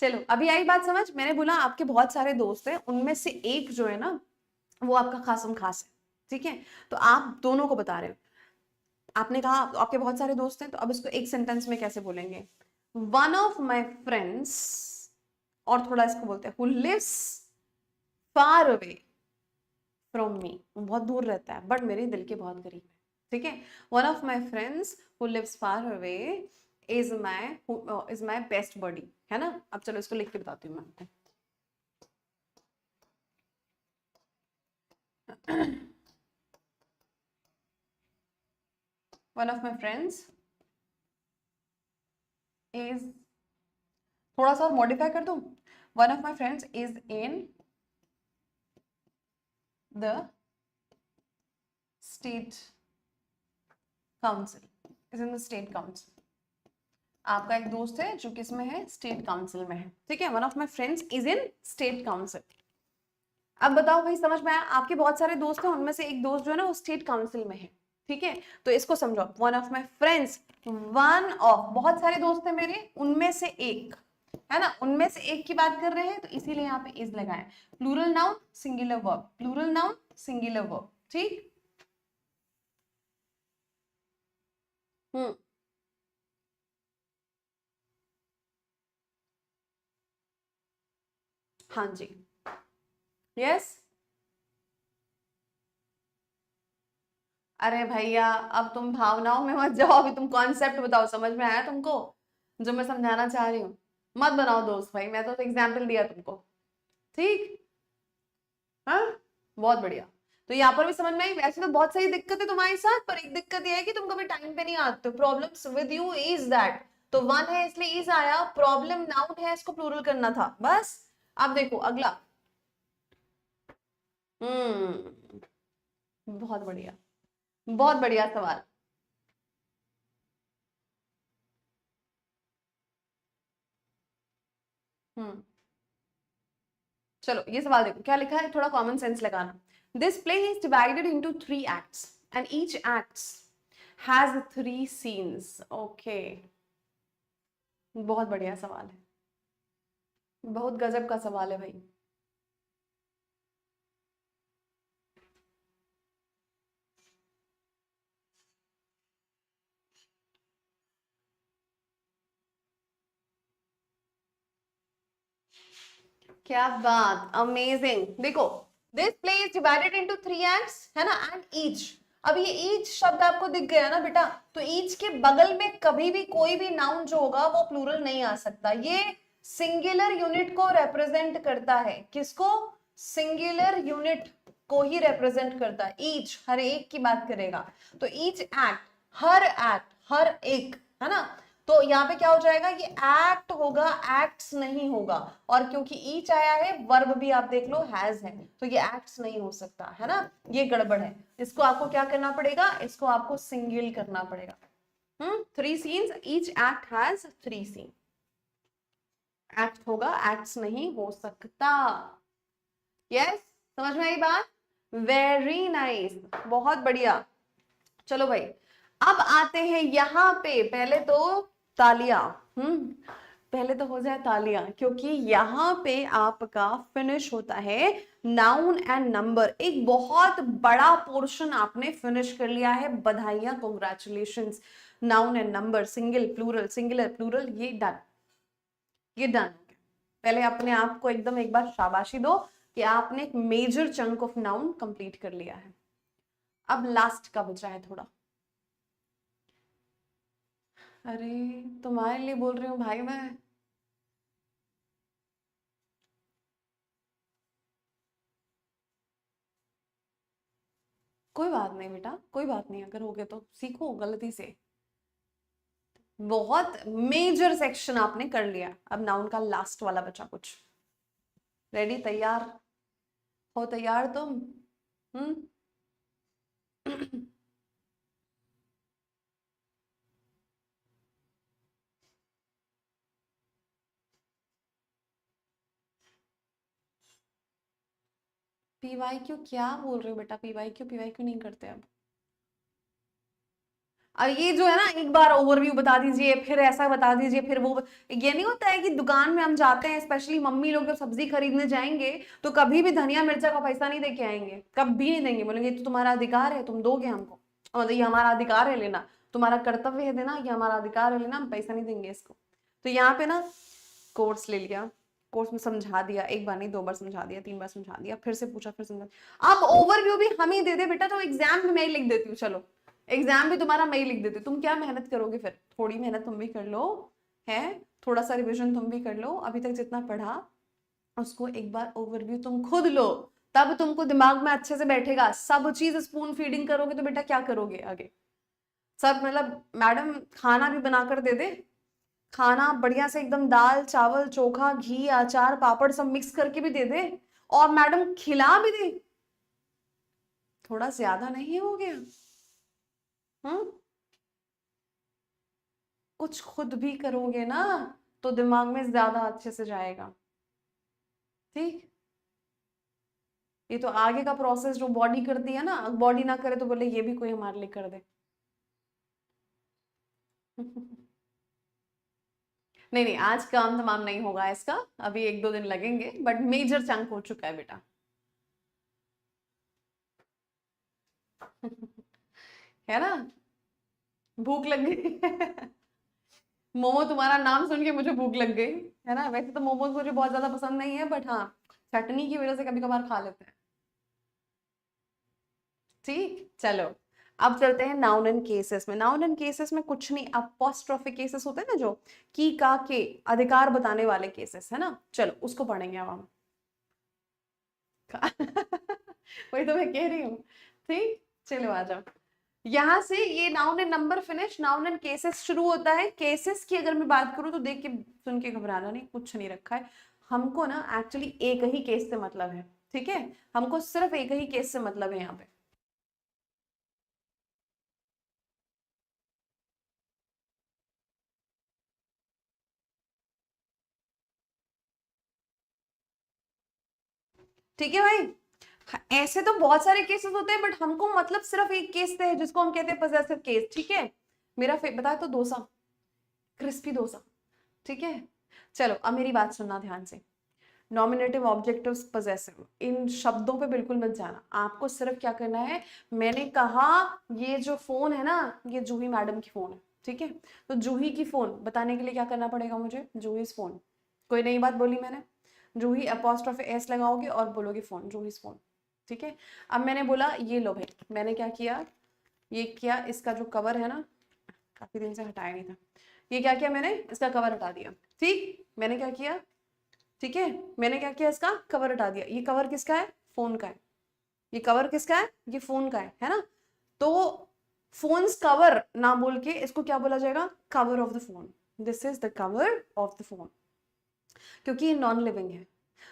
चलो अभी आई बात समझ, मैंने बोला आपके बहुत सारे दोस्त हैं, उनमें से एक जो है ना वो आपका खासम खास है, ठीक है, तो आप दोनों को बता रहे हो, आपने कहा आपके बहुत सारे दोस्त हैं, तो अब इसको एक सेंटेंस में कैसे बोलेंगे, वन ऑफ माई फ्रेंड्स, और थोड़ा इसको बोलते हैं who lives far away from me, बहुत दूर रहता है बट मेरे दिल के बहुत करीब है, ठीक है, one of my friends who lives far away is my best buddy, है ना। अब चलो इसको लिख के बताती हूँ मैं आपको। One of my friends is, थोड़ा सा और मॉडिफाई कर दूं, one of my friends is in the state council, is in the state council, आपका एक दोस्त है जो किसमें है, स्टेट काउंसिल में है, ठीक है, one of my friends is in state council. अब बताओ भाई समझ में आया, आपके बहुत सारे दोस्त हैं, उनमें से एक दोस्त जो है ना वो स्टेट काउंसिल में है, ठीक है, तो इसको समझो, one of my friends, one of बहुत सारे दोस्त हैं मेरे, उनमें से एक, है ना, उनमें से एक की बात कर रहे हैं तो इसीलिए यहाँ पे इज लगाए, plural noun singular verb, plural noun singular verb, ठीक। हम्म, हाँ जी, यस। अरे भैया अब तुम भावनाओं में मत जाओ, अभी तुम कॉन्सेप्ट बताओ, समझ में आया तुमको जो मैं समझाना चाह रही हूँ, मत बनाओ दोस्त भाई, मैं तो एग्जाम्पल दिया तुमको, ठीक, हाँ बहुत बढ़िया। तो यहाँ पर भी समझ में आई, वैसे तो बहुत सारी दिक्कत है तुम्हारे साथ, पर एक दिक्कत ये है कि तुम कभी टाइम पे नहीं आते, problems with you is that, तो वन है इसलिए इज आया, प्रॉब्लम नाउन है इसको प्लूरल करना था बस। अब देखो अगला, बहुत बढ़िया, बहुत बढ़िया सवाल, हम्म, चलो ये सवाल देखो क्या लिखा है, थोड़ा कॉमन सेंस लगाना, this play is divided into 3 acts and each acts has 3 scenes, okay, बहुत बढ़िया सवाल है, बहुत गजब का सवाल है भाई। क्या बात, अमेजिंग, देखो this play is divided into 3 acts, है ना, एंड ईच, अब ये ईच शब्द आपको दिख गया ना बेटा, तो ईच के बगल में कभी भी कोई भी नाउन जो होगा वो प्लूरल नहीं आ सकता, ये सिंगुलर यूनिट को रिप्रेजेंट करता है, किसको, सिंगुलर यूनिट को ही रिप्रेजेंट करता है, ईच हर एक की बात करेगा, तो ईच एक्ट हर एक, है ना, तो यहाँ पे क्या हो जाएगा, ये एक्ट होगा, एक्ट्स नहीं होगा, और क्योंकि ईच आया है, वर्ब भी आप देख लो हैज है, तो ये एक्ट्स नहीं हो सकता, है ना, ये गड़बड़ है, इसको आपको क्या करना पड़ेगा, इसको आपको सिंगल करना पड़ेगा, 3 scenes, each act has 3 scene, act होगा, एक्ट्स नहीं हो सकता, यस, समझ में आई बात, वेरी नाइस, बहुत बढ़िया। चलो भाई अब आते हैं यहाँ पे, पहले तो तालियां, पहले तो हो जाए तालियां, क्योंकि यहाँ पे आपका फिनिश होता है नाउन एंड नंबर। एक बहुत बड़ा पोर्शन आपने फिनिश कर लिया है, बधाइयां, congratulations. Noun and number, single plural, singular plural, ये डन, ये डन। पहले अपने आप को एकदम एक बार शाबाशी दो कि आपने एक major chunk of noun complete कर लिया है। अब लास्ट का बचा है थोड़ा। अरे तुम्हारे लिए बोल रही हूँ भाई मैं। कोई बात नहीं बेटा, कोई बात नहीं, अगर हो गए तो सीखो गलती से। बहुत मेजर सेक्शन आपने कर लिया, अब नाउन का लास्ट वाला बचा कुछ। रेडी, तैयार हो? तैयार तुम? हम्म। पीवाई क्यू क्या बोल रहे हो बेटा? पीवाई क्यू नहीं करते अब? अब ये जो है ना, एक बार ओवरव्यू बता दीजिए, फिर ऐसा बता दीजिए, फिर वो। ये नहीं होता है कि दुकान में हम जाते हैं, स्पेशली मम्मी लोग जब सब्जी खरीदने जाएंगे तो कभी भी धनिया मिर्चा का पैसा नहीं दे के आएंगे, कभी नहीं देंगे। बोलेंगे तो तुम्हारा अधिकार है, तुम दोगे हमको, मतलब ये हमारा अधिकार है लेना, तुम्हारा कर्तव्य है देना, ये हमारा अधिकार है लेना, हम पैसा नहीं देंगे इसको। तो यहाँ पे ना कोर्स ले लिया, कोर्स में समझा दिया, एक बार नहीं 2 बार समझा दिया, 3 बार समझा दिया, फिर से पूछा, फिर समझा। अब ओवरव्यू भी हम ही दे दे बेटा, तो एग्जाम में मैं ही लिख देती हूँ, चलो एग्जाम भी तुम्हारा मैं ही लिख देती हूँ। तुम क्या मेहनत करोगे फिर? थोड़ी मेहनत तुम भी कर लो, है थोड़ा सा रिविजन तुम भी कर लो, अभी तक जितना पढ़ा उसको एक बार ओवरव्यू तुम खुद लो, तब तुमको दिमाग में अच्छे से बैठेगा। सब चीज स्पून फीडिंग करोगे तो बेटा क्या करोगे आगे? सब मतलब मैडम खाना भी बनाकर दे दे, खाना बढ़िया से एकदम दाल चावल चोखा घी अचार पापड़ सब मिक्स करके भी दे दे, और मैडम खिला भी दे, थोड़ा ज्यादा नहीं हो गया? हम्म। कुछ खुद भी करोगे ना तो दिमाग में ज्यादा अच्छे से जाएगा, ठीक? ये तो आगे का प्रोसेस जो बॉडी करती है ना, बॉडी ना करे तो बोले ये भी कोई हमारे लिए कर दे। नहीं नहीं, आज काम तमाम नहीं होगा इसका, अभी 1-2 दिन लगेंगे, बट मेजर चंक हो चुका है बेटा। है ना? भूख लग गई? मोमो, तुम्हारा नाम सुन के मुझे भूख लग गई, है ना? वैसे तो मोमोज मुझे बहुत ज्यादा पसंद नहीं है, बट हाँ चटनी की वजह से कभी कभार खा लेते हैं। ठीक, चलो अब चलते हैं नाउन एंड केसेस में। नाउन एंड केसेस में कुछ नहीं, अपोस्ट्रोफिक केसेस होते हैं ना, जो की का के अधिकार बताने वाले केसेस, है ना? चलो उसको पढ़ेंगे अब हम। वही तो मैं कह रही हूँ। ठीक, चलो आ जाओ। यहाँ से ये noun and number finish, noun and cases शुरू होता है। केसेस की अगर मैं बात करूँ तो देख के सुन के घबराना नहीं, कुछ नहीं रखा है हमको ना, एक्चुअली एक ही केस से मतलब है, ठीक है? हमको सिर्फ एक ही केस से मतलब है यहाँ पे। ठीक है भाई? ऐसे तो बहुत सारे केसेस होते हैं, बट हमको मतलब सिर्फ एक केस से है, जिसको हम कहते हैं पजेसिव केस, ठीक है? मेरा बताया तो डोसा, क्रिस्पी डोसा, ठीक है? चलो अब मेरी बात सुनना ध्यान से। नॉमिनेटिव, ऑब्जेक्टिव्स, पजेसिव, इन शब्दों पे बिल्कुल मत जाना, आपको सिर्फ क्या करना है। मैंने कहा ये जो फोन है ना, ये जूही मैडम की फोन है, ठीक है? तो जूही की फोन बताने के लिए क्या करना पड़ेगा मुझे? जूही फोन। कोई नई बात बोली मैंने? जूही अपोस्ट्रोफी एस लगाओगे और बोलोगे फोन, जूही फोन, ठीक है? अब मैंने बोला ये लो भाई, मैंने क्या किया, ये किया, इसका जो कवर है ना, काफी दिन से हटाया नहीं था, ये क्या किया मैंने, इसका कवर हटा दिया, ठीक? मैंने क्या किया, ठीक है, मैंने क्या किया, इसका कवर हटा दिया। ये कवर किसका है? फोन का है। ये कवर किसका है? ये फोन का है ना? तो फोन्स कवर ना बोल के इसको क्या बोला जाएगा? Cover of the phone. This is the cover of the phone, क्योंकि ये नॉन लिविंग है।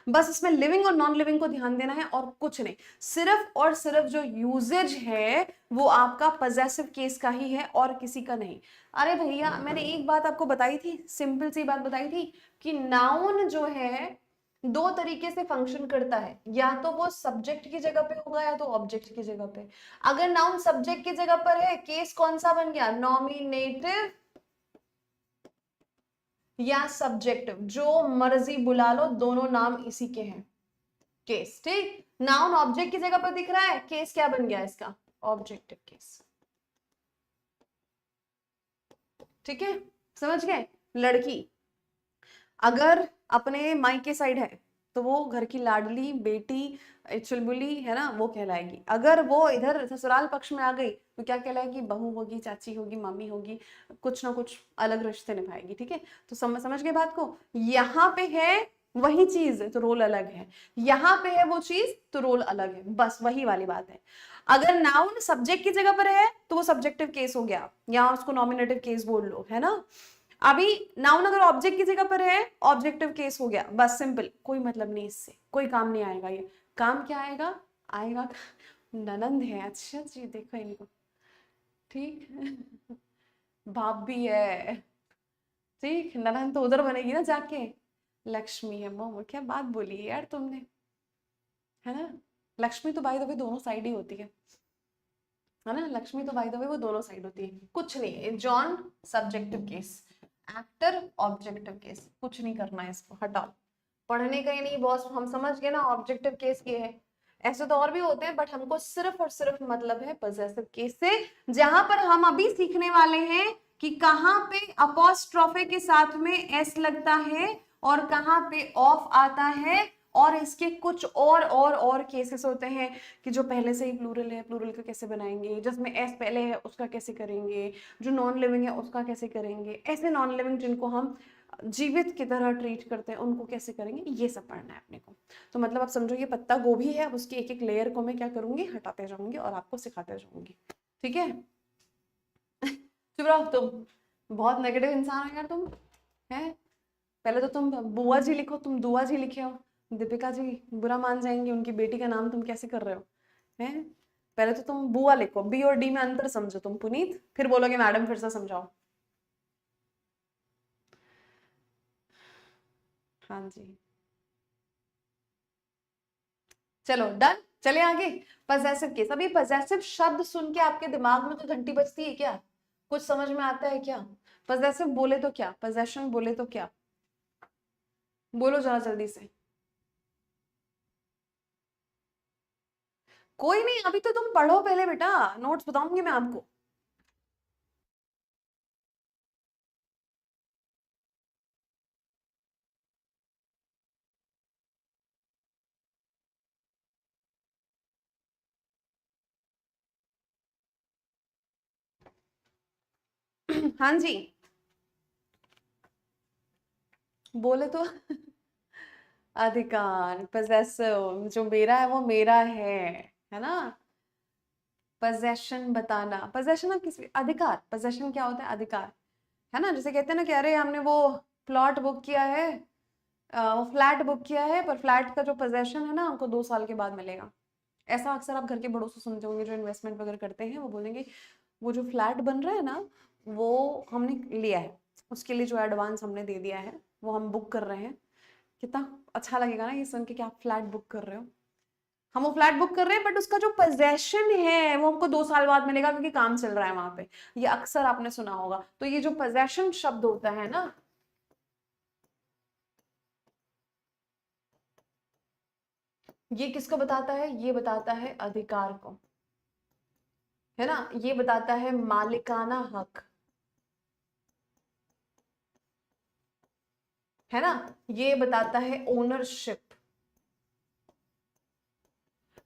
बस इसमें लिविंग और नॉन लिविंग को ध्यान देना है और कुछ नहीं। सिर्फ और सिर्फ जो यूजेज है वो आपका पजेसिव केस का ही है और किसी का नहीं। अरे भैया मैंने एक बात आपको बताई थी, सिंपल सी बात बताई थी कि नाउन जो है 2 तरीके से फंक्शन करता है, या तो वो सब्जेक्ट की जगह पे होगा या तो ऑब्जेक्ट की जगह पे। अगर नाउन सब्जेक्ट की जगह पर है, केस कौन सा बन गया? नॉमिनेटिव या सब्जेक्टिव, जो मर्जी बुला लो, दोनों नाम इसी के हैं। केस, ठीक। नाउन ऑब्जेक्ट की जगह पर दिख रहा है, केस क्या बन गया इसका, ऑब्जेक्टिव केस। ठीक है, समझ गए। लड़की अगर अपने मायके साइड है तो वो घर की लाडली बेटी, चुलबुली है ना, वो कहलाएगी। अगर वो इधर ससुराल पक्ष में आ गई तो क्या कहलाएगी, बहू होगी, चाची होगी, मम्मी होगी, कुछ ना कुछ अलग रिश्ते निभाएगी। ठीक है, तो समझ गए बात को। यहाँ पे है वही चीज तो रोल अलग है, यहाँ पे है वो चीज तो रोल अलग है, बस वही वाली बात है। अगर नाउन सब्जेक्ट की जगह पर है तो वो सब्जेक्टिव केस हो गया, या उसको नॉमिनेटिव केस बोल लो, है ना। अभी नाउन अगर ऑब्जेक्ट की जगह पर है, ऑब्जेक्टिव केस हो गया, बस सिंपल, कोई मतलब नहीं, इससे कोई काम नहीं आएगा। ये काम क्या आएगा, आएगा ननंद है, अच्छा जी देखो इनको, ठीक भाभी है, ठीक, ननंद तो उधर बनेगी ना जाके, लक्ष्मी है। मोमो क्या बात बोली है यार तुमने, है ना। लक्ष्मी तो बाय द वे दोनों साइड ही होती है ना, लक्ष्मी तो बाय द वे वो दोनों साइड होती है। कुछ नहीं, John subjective case, actor objective case, कुछ नहीं करना है इसको, हटाओ। पढ़ने का ही नहीं बॉस, हम समझ गए ना ऑब्जेक्टिव केस ये है। ऐसे तो और भी होते हैं, बट हमको सिर्फ और सिर्फ मतलब है पॉसेसिव केस से, जहां पर हम अभी सीखने वाले हैं कि कहां पे अपोस्ट्रोफे के साथ में एस लगता है और कहां पे ऑफ आता है। और इसके कुछ और केसेस होते हैं कि जो पहले से ही प्लूरल है, प्लूरल का कैसे बनाएंगे, जिसमें एस पहले है उसका कैसे करेंगे, जो नॉन लिविंग है उसका कैसे करेंगे, ऐसे नॉन लिविंग जिनको हम जीवित की तरह ट्रीट करते हैं उनको कैसे करेंगे, ये सब पढ़ना है अपने को। तो मतलब आप समझो ये पत्ता गोभी है, उसकी एक एक लेयर को मैं क्या करूंगी, हटाते जाऊंगी और आपको सिखाते जाऊंगी। ठीक है चुप रहो तुम, बहुत नेगेटिव इंसान हो यार तुम, है। पहले तो तुम बुआ जी लिखो, तुम दुआ जी लिखे हो, दीपिका जी बुरा मान जाएंगी, उनकी बेटी का नाम तुम कैसे कर रहे हो, हैं। पहले तो तुम बुआ लिखो, बी और डी में अंतर समझो तुम पुनीत, फिर बोलोगे मैडम फिर से समझाओ। हाँ जी, चलो डन, चले आगे। पजेसिव केस, अभी पजेसिव शब्द सुन के आपके दिमाग में तो घंटी बजती है क्या, कुछ समझ में आता है क्या। पजेसिव बोले तो क्या, पजेशन बोले तो क्या, बोलो जरा जल्दी से। कोई नहीं, अभी तो तुम पढ़ो पहले बेटा, नोट्स बताऊंगी मैं आपको। हाँ जी, बोले तो अधिकार, पजेसिव, जो मेरा है वो मेरा है ना। पजेशन बताना, पजेशन ऑफ किस, अधिकार, पजेशन क्या होता है, अधिकार, है ना। जैसे कहते हैं ना कि अरे हमने वो प्लॉट बुक किया है, वो फ्लैट बुक किया है, पर फ्लैट का जो पोजेशन है ना हमको 2 साल के बाद मिलेगा। ऐसा अक्सर आप घर के बड़ों से सुनते होंगे जो इन्वेस्टमेंट वगैरह करते हैं, वो बोलेंगे वो जो फ्लैट बन रहा है ना, वो हमने लिया है, उसके लिए जो एडवांस हमने दे दिया है वो हम बुक कर रहे हैं। कितना अच्छा लगेगा ना ये सुन के कि आप फ्लैट बुक कर रहे हो। हम वो फ्लैट बुक कर रहे हैं, बट उसका जो पोजेशन है वो हमको 2 साल बाद मिलेगा, क्योंकि काम चल रहा है वहां पे। ये अक्सर आपने सुना होगा। तो ये जो पोजेशन शब्द होता है ना, ये किसको बताता है, ये बताता है अधिकार को, है ना। ये बताता है मालिकाना हक, है ना। ये बताता है ओनरशिप।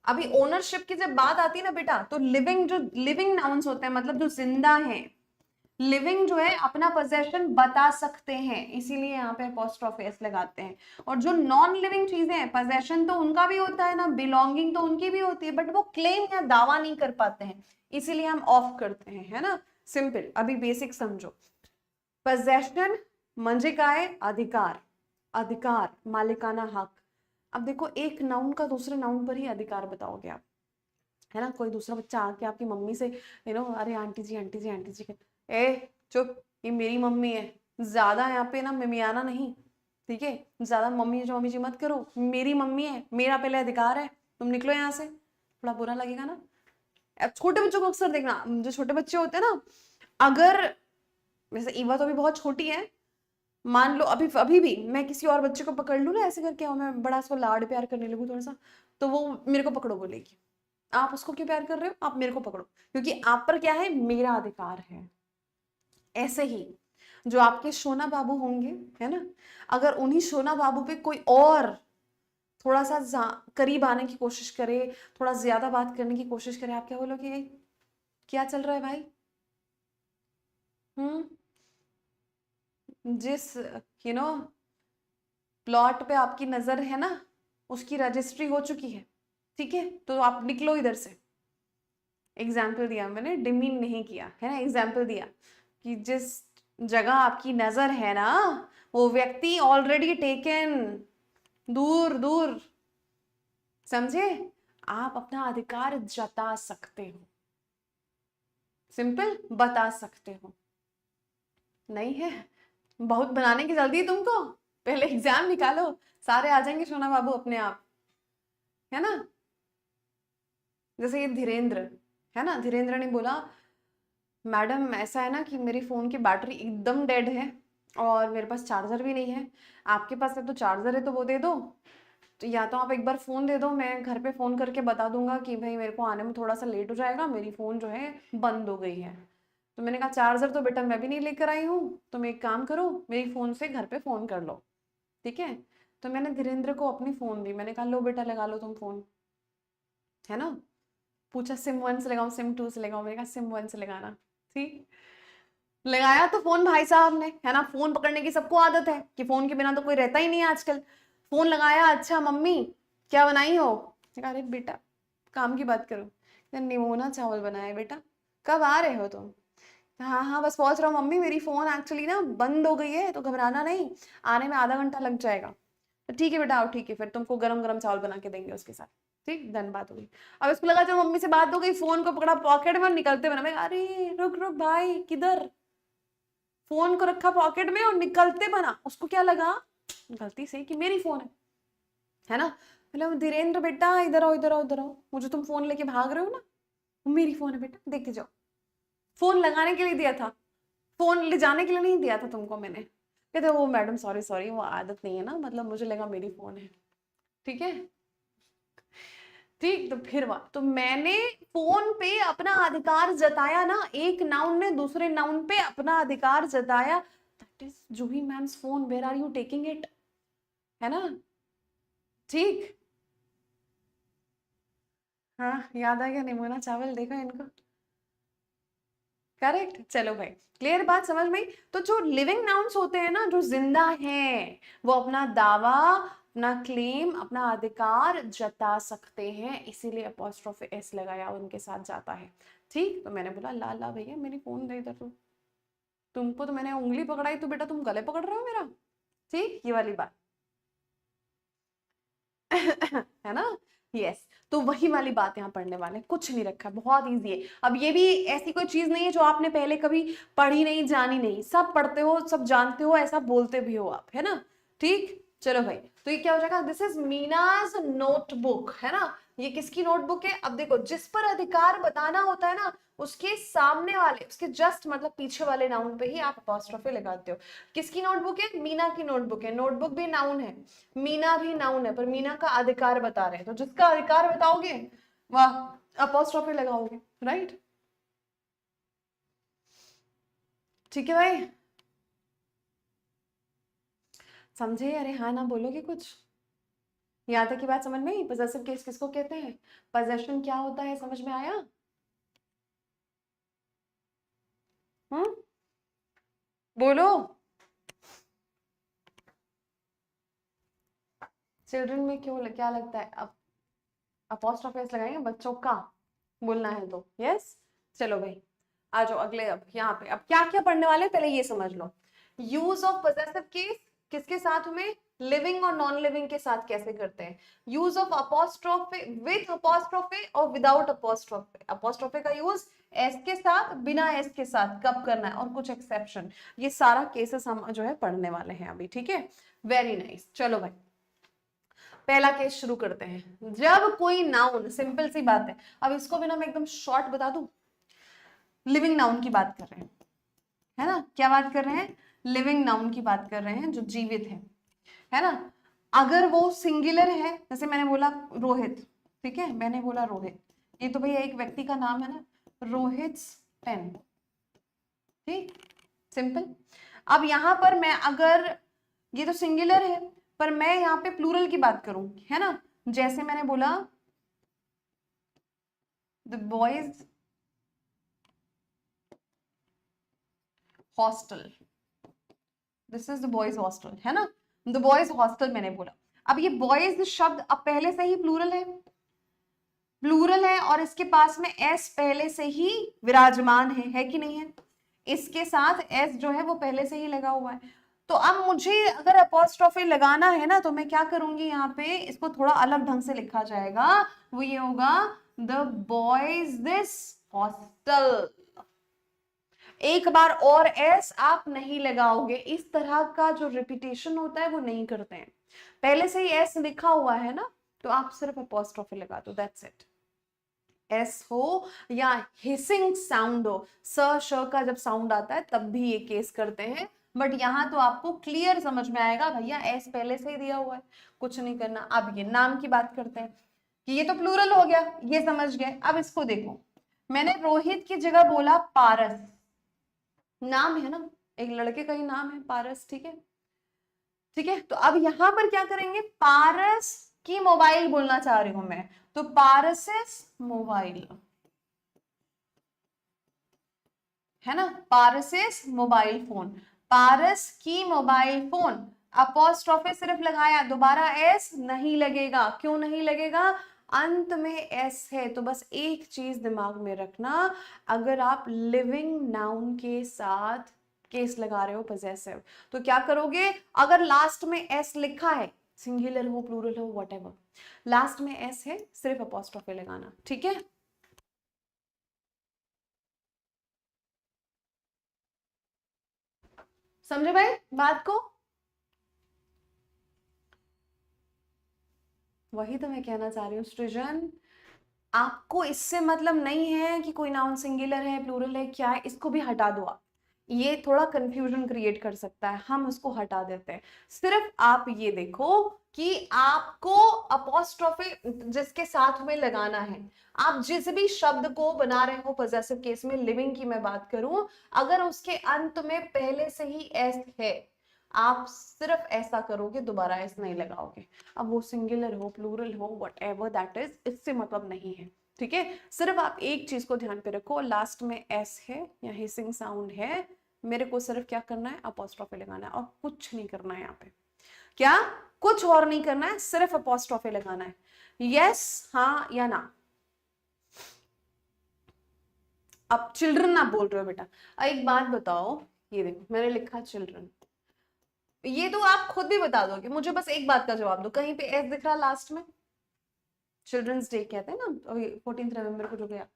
अभी ओनरशिप की जब बात आती है ना बेटा, तो लिविंग, जो लिविंग नाउन्स होते हैं, मतलब जो जिंदा हैं, लिविंग जो है अपना पोजेशन बता सकते हैं, इसीलिए यहाँ पे अपोस्ट्रोफी एस लगाते हैं। और जो नॉन लिविंग चीजें हैं, पोजेशन तो उनका भी होता है ना, बिलोंगिंग तो उनकी भी होती है, बट वो क्लेम या दावा नहीं कर पाते हैं, इसीलिए हम ऑफ करते हैं, है ना। सिंपल, अभी बेसिक समझो। पोजेशन म्हणजे काय, अधिकार, अधिकार, मालिकाना हक। अब देखो, एक नाउन का दूसरे नाउन पर ही अधिकार बताओगे आप, है ना। कोई दूसरा बच्चा आके आपकी मम्मी से, अरे आंटी जी आंटी जी आंटी जी ए चुप, ये मेरी मम्मी है, ज्यादा यहाँ पे ना मिमियाना नहीं, ठीक है। ज्यादा मम्मी जो मम्मी जी मत करो, मेरी मम्मी है, मेरा पहले अधिकार है, तुम निकलो यहाँ से, थोड़ा बुरा लगेगा ना। अब छोटे बच्चों को अक्सर देखना, जो छोटे बच्चे होते हैं ना, अगर, वैसे ईवा तो अभी बहुत छोटी है, मान लो अभी अभी भी मैं किसी और बच्चे को पकड़ लूँ ना ऐसे करके, और मैं बड़ा उसको लाड प्यार करने लगूँ थोड़ा सा, तो वो मेरे को पकड़ो बोलेगी। आप उसको क्यों प्यार कर रहे हो, आप मेरे को पकड़ो, क्योंकि आप पर क्या है, मेरा अधिकार है। ऐसे ही जो आपके शोना बाबू होंगे, है ना, अगर उन्हीं शोना बाबू पे कोई और थोड़ा सा करीब आने की कोशिश करे, थोड़ा ज्यादा बात करने की कोशिश करे, आप क्या बोलोगे, क्या चल रहा है भाई? हम्म। जिस यू नो प्लॉट पे आपकी नजर है ना, उसकी रजिस्ट्री हो चुकी है, ठीक है, तो आप निकलो इधर से। एग्जाम्पल दिया मैंने, डिमीन नहीं किया है ना, एग्जाम्पल दिया कि जिस जगह आपकी नजर है ना, वो व्यक्ति ऑलरेडी टेकन, दूर दूर, समझे? आप अपना अधिकार जता सकते हो, सिंपल बता सकते हो। नहीं है, बहुत बनाने की जल्दी है तुमको, पहले एग्जाम निकालो, सारे आ जाएंगे सोना बाबू अपने आप, है ना। जैसे ये धीरेन्द्र है ना, धीरेन्द्र ने बोला मैडम ऐसा है ना कि मेरी फोन की बैटरी एकदम डेड है और मेरे पास चार्जर भी नहीं है, आपके पास है तो चार्जर है तो वो दे दो, तो या तो आप एक बार फोन दे दो, मैं घर पे फोन करके बता दूंगा कि भाई मेरे को आने में थोड़ा सा लेट हो जाएगा, मेरी फोन जो है बंद हो गई है। तो मैंने कहा चार्जर तो बेटा मैं भी नहीं लेकर आई हूँ, तुम एक काम करो मेरी फोन से घर पे फोन कर लो, ठीक है। तो मैंने धीरेन्द्र को अपनी फोन दी, मैंने कहा लो बेटा लगा लो तुम फोन, है ना। पूछा सिम 1 से लगाऊं सिम 2 से लगाऊं, मैंने कहा सिम 1 से लगाना, ठीक। लगाया तो फोन भाई साहब ने, है ना, फोन पकड़ने की सबको आदत है कि फोन के बिना तो कोई रहता ही नहीं है आजकल। फोन लगाया, अच्छा मम्मी क्या बनाई हो, अरे बेटा काम की बात करो, निमोना चावल बनाया बेटा, कब आ रहे हो तुम, हाँ हाँ बस पहुंच रहा हूँ मम्मी, मेरी फोन एक्चुअली ना बंद हो गई है तो घबराना नहीं, आने में आधा घंटा लग जाएगा। तो ठीक है बेटा आओ, ठीक है फिर तुमको गरम गरम चावल बना के देंगे उसके साथ, ठीक डन, बात हो गई। अब इसको लगा जब मम्मी से बात हो गई, फोन को पकड़ा पॉकेट में और निकलते बना, मैं अरे रुक रुक भाई किधर, फोन को रखा पॉकेट में और निकलते बना, उसको क्या लगा गलती से कि मेरी फोन है ना। मतलब धीरेन्द्र बेटा इधर आओ इधर आओ इधर आओ, मुझे तुम फोन लेके भाग रहे हो ना, वो मेरी फोन है बेटा देख के जाओ, फोन लगाने के लिए दिया था, फोन ले जाने के लिए नहीं दिया था तुमको मैंने। कहते वो मैडम सॉरी सॉरी वो आदत नहीं है ना, मतलब मुझे लगा मेरी फोन है, ठीक है, ठीक। तो फिर बात, तो मैंने फोन पे अपना अधिकार जताया ना, एक नाउन ने दूसरे नाउन पे अपना अधिकार जताया, that is Juhi ma'am's phone, where are you taking it, है ना, ठीक। हाँ याद आ गया, निमोना चावल देखो इनको, करेक्ट। चलो भाई क्लियर बात समझ में आई? तो जो लिविंग नाउन्स होते हैं ना, जो जिंदा हैं, वो अपना दावा, अपना क्लेम, अपना अधिकार जता सकते हैं, इसीलिए अपोस्ट्रोफी एस लगाया उनके साथ जाता है, ठीक। तो मैंने बोला ला ला भैया मेरी फोन दे इधर, तुमको तो मैंने उंगली पकड़ाई तो बेटा तुम गले पकड़ रहे हो मेरा, ठीक, ये वाली बात है ना। यस, तो वही वाली बात यहाँ पढ़ने वाले हैं, कुछ नहीं रखा, बहुत इजी है। अब ये भी ऐसी कोई चीज नहीं है जो आपने पहले कभी पढ़ी नहीं जानी नहीं, सब पढ़ते हो सब जानते हो, ऐसा बोलते भी हो आप, है ना, ठीक। चलो भाई, तो ये क्या हो जाएगा, दिस इज मीनाज नोटबुक, है ना। ये किसकी नोटबुक है, अब देखो जिस पर अधिकार बताना होता है ना, उसके सामने वाले, उसके जस्ट मतलब पीछे वाले नाउन पे ही आप अपोस्ट्रोफी लगाते हो। किसकी नोटबुक है, मीना की नोटबुक है, नोटबुक भी नाउन है, मीना भी नाउन है, पर मीना का अधिकार बता रहे हैं, तो जिसका अधिकार बताओगे वाह अपोस्ट्रोफी लगाओगे, राइट, ठीक है भाई, समझे, अरे हाँ ना बोलोगे कुछ, यहाँ तक की बात समझ में आई? पजेसिव केस किसको कहते हैं, पोजेशन क्या होता है, समझ में आया? हम्म, बोलो। चिल्ड्रन में क्यों क्या लगता है, अब अपोस्ट्रोफी लगाएंगे बच्चों का बोलना है तो, यस। चलो भाई आ जाओ अगले, अब यहाँ पे अब क्या क्या पढ़ने वाले हैं, पहले ये समझ लो। यूज ऑफ पजेसिव केस किसके साथ में, लिविंग और नॉन लिविंग के साथ कैसे करते हैं। Use of apostrophe with apostrophe और विदाउट अपोस्ट्रोफी, अपोस्ट्रोफी का यूज एस के साथ, बिना एस के साथ कब करना है, और कुछ एक्सेप्शन, ये सारा केसेस हम जो है पढ़ने वाले हैं अभी, ठीक है, वेरी नाइस। चलो भाई पहला केस शुरू करते हैं। जब कोई नाउन, सिंपल सी बात है, अब इसको भी ना मैं एकदम शॉर्ट बता दूं, लिविंग नाउन की बात कर रहे हैं, है ना, क्या बात कर रहे हैं, लिविंग नाउन की बात कर रहे हैं, जो जीवित है ना। अगर वो सिंगुलर है, जैसे मैंने बोला रोहित, ठीक है, मैंने बोला रोहित, ये तो भैया एक व्यक्ति का नाम है ना, रोहित पेन, ठीक, सिंपल। अब यहां पर मैं अगर, ये तो सिंगुलर है, पर मैं यहाँ पे प्लूरल की बात करूं, है ना, जैसे मैंने बोला the boys hostel, this is the boys hostel, है ना, द बॉयज हॉस्टल मैंने बोला। अब ये बॉयज शब्द अब पहले से ही प्लूरल है, प्लूरल है, और इसके पास में एस पहले से ही विराजमान है कि नहीं है, इसके साथ एस जो है वो पहले से ही लगा हुआ है। तो अब मुझे अगर अपॉस्ट्रोफी लगाना है ना, तो मैं क्या करूंगी, यहाँ पे इसको थोड़ा अलग ढंग से लिखा जाएगा, वो ये होगा द बॉयज दिस हॉस्टल। एक बार और एस आप नहीं लगाओगे, इस तरह का जो रिपीटेशन होता है वो नहीं करते हैं। पहले से ही एस लिखा हुआ है ना, तो आप सिर्फ अपॉस्ट्रोफी लगा दो, दैट्स इट। एस हो या हिसिंग साउंड हो, स श का जब साउंड आता है तब भी ये केस करते हैं, बट यहां तो आपको क्लियर समझ में आएगा भैया एस पहले से ही दिया हुआ है, कुछ नहीं करना। अब ये नाम की बात करते हैं कि ये तो प्लूरल हो गया, ये समझ गए। अब इसको देखो, मैंने रोहित की जगह बोला पारस, नाम है ना, एक लड़के का ही नाम है पारस, ठीक है, ठीक है। तो अब यहां पर क्या करेंगे, पारस की मोबाइल बोलना चाह रही हूं मैं, तो पारसेस मोबाइल, है ना, पारसेस मोबाइल फोन, पारस की मोबाइल फोन, अपॉस्ट्रोफी सिर्फ लगाया, दोबारा एस नहीं लगेगा। क्यों नहीं लगेगा, अंत में एस है। तो बस एक चीज दिमाग में रखना, अगर आप लिविंग नाउन के साथ केस लगा रहे हो पजेसिव, तो क्या करोगे, अगर लास्ट में एस लिखा है, सिंगुलर हो प्लूरल हो व्हाटएवर, लास्ट में एस है, सिर्फ अपॉस्ट्रोफी लगाना, ठीक है। समझे भाई बात को, वही तो मैं कहना चाह रही हूँ सृजन, आपको इससे मतलब नहीं है कि कोई नाउन सिंगुलर है प्लूरल है क्या है, इसको भी हटा दो आप, ये थोड़ा कंफ्यूजन क्रिएट कर सकता है, हम उसको हटा देते हैं। सिर्फ आप ये देखो कि आपको अपॉस्ट्रोफी जिसके साथ में लगाना है, आप जिस भी शब्द को बना रहे हो पॉजेसिव केस में, लिविंग की मैं बात करूं, अगर उसके अंत में पहले से ही एस है, आप सिर्फ ऐसा करोगे, दोबारा एस नहीं लगाओगे। अब वो सिंगुलर हो प्लूरल हो व्हाटएवर दैट इज, इससे मतलब नहीं है, ठीक है। सिर्फ आप एक चीज को ध्यान पे रखो, लास्ट में एस है या हिसिंग साउंड है, मेरे को सिर्फ क्या करना है, अपॉस्ट्रोफी लगाना है, और कुछ नहीं करना है यहाँ पे, क्या कुछ और नहीं करना है, सिर्फ अपॉस्ट्रोफी लगाना है, यस हाँ या ना। अब चिल्ड्रन आप बोल रहे हो बेटा, एक बात बताओ, ये देखो मैंने लिखा चिल्ड्रन, ये तो आप खुद भी बता दोगे, मुझे बस एक बात का जवाब दो, कहीं पे एस दिख रहा लास्ट में, चिल्ड्रंस डे कहते हैं ना अभी 14 नवंबर को जो गया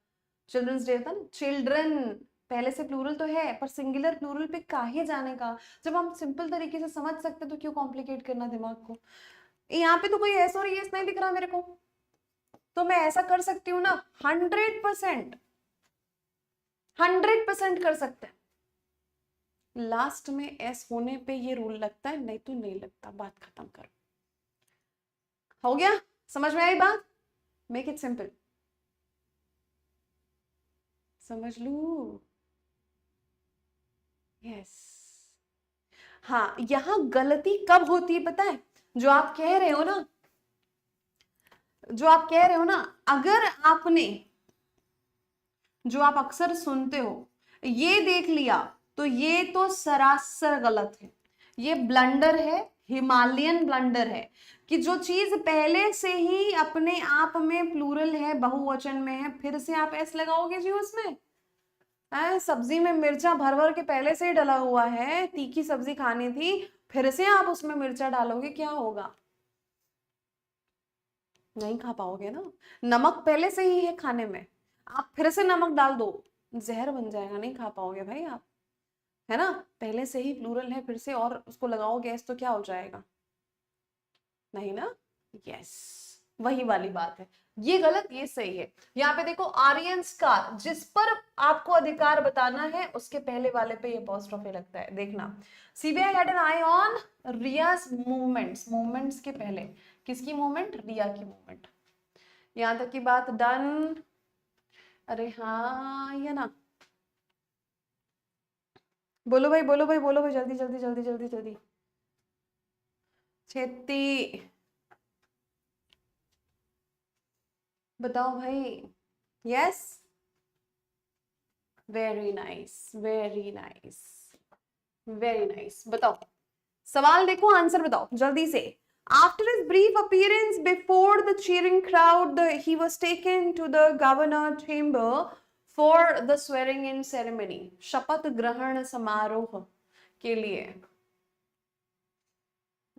चिल्ड्रंस डे था ना, चिल्ड्रन पहले से प्लूरल तो है, पर सिंगुलर प्लूरल पे काहे जाने का, जब हम सिंपल तरीके से समझ सकते तो क्यों कॉम्प्लिकेट करना दिमाग को। यहाँ पे तो कोई एस और एस नहीं दिख रहा मेरे को, तो मैं ऐसा कर सकती हूँ ना, 100% 100% कर सकते हैं, लास्ट में एस होने पे ये रूल लगता है, नहीं तो नहीं लगता, बात खत्म करो, हो गया, समझ में आई बात, मेक इट सिंपल, समझ लू, यस। हाँ, यहां गलती कब होती है पता है, जो आप कह रहे हो ना, जो आप कह रहे हो ना, अगर आपने, जो आप अक्सर सुनते हो, ये देख लिया, तो ये तो सरासर गलत है, ये ब्लंडर है, हिमालयन ब्लंडर है, कि जो चीज पहले से ही अपने आप में प्लूरल है, बहुवचन में है, फिर से आप एस लगाओगे जी उसमें, सब्जी में मिर्चा भर भर के पहले से ही डला हुआ है, तीखी सब्जी खानी थी, फिर से आप उसमें मिर्चा डालोगे, क्या होगा, नहीं खा पाओगे ना, नमक पहले से ही है खाने में, आप फिर से नमक डाल दो, जहर बन जाएगा, नहीं खा पाओगे भाई आप, है ना, पहले से ही प्लूरल है, फिर से और उसको लगाओ गैस तो क्या हो जाएगा, नहीं ना, यस। वही वाली बात है, ये गलत ये सही है। यहाँ पे देखो आर्यंस का, जिस पर आपको अधिकार बताना है उसके पहले वाले पे ये अपॉस्ट्रोफी लगता है, देखना। CBI had an eye on Riyaz movements, movements के पहले किसकी मूवमेंट, रिया की मूवमेंट। यहां तक की बात डन। अरे हाँ ये ना, बोलो भाई बोलो भाई बोलो भाई, जल्दी जल्दी जल्दी जल्दी जल्दी, छेती बताओ भाई। Yes, very nice very nice very nice. बताओ सवाल देखो, आंसर बताओ जल्दी से। After his brief appearance before the cheering crowd, he was taken to the governor chamber for the swearing in ceremony, शपथ ग्रहण समारोह के लिए।